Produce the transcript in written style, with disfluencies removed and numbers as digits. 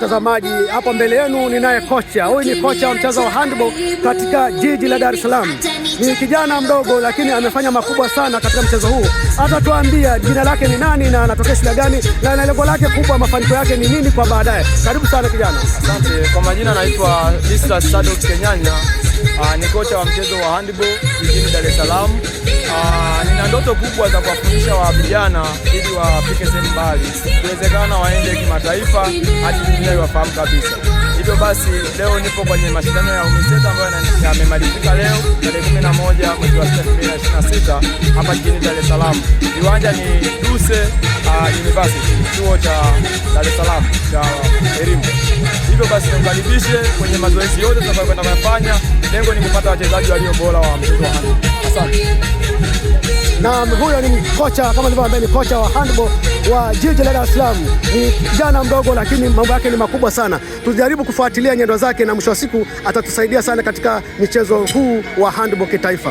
Watazamaji, hapa mbele yenu ninaye kocha. Huyu ni kocha wa mchezo wa handball katika jiji la Dar es Salaam. Ni kijana mdogo lakini amefanya makubwa sana katika mchezo huu. Atatuambia jina lake ni nani na anatokea shule gani na lengo lake kubwa, mafanikio yake ni nini kwa baadaye. Karibu sana kijana. Asante. Kwa majina naitwa Mr. Sadok Kenyanya. Ni kocha wa mchezo wa handball jijini Dar es Salaam. Nina ndoto kubwa za kuwafundisha wa vijana ili wafike sehemu mbali, ikiwezekana waende kimataifa hadi dunia iwafahamu kabisa. Hivyo basi leo nipo kwenye mashindano ya UMISETA ambayo yamemalizika leo tarehe 11 mwezi wa 2026 hapa jijini Dar es Salaam. Viwanja ni Duse University, chuo cha Dar es Salaam cha elimu. Hivyo basi nikaribishe kwenye mazoezi yote tutakayokwenda kufanya. Lengo ni kupata wachezaji walio bora wa mchezo wa handball. Asante. Na huyo ni kocha, kama nilivyoambia, ni kocha wa handball wa jiji la Dar es Salaam. Ni kijana mdogo lakini mambo yake ni makubwa sana. Tujaribu kufuatilia nyendo zake na mwisho wa siku atatusaidia sana katika michezo huu wa handball kitaifa.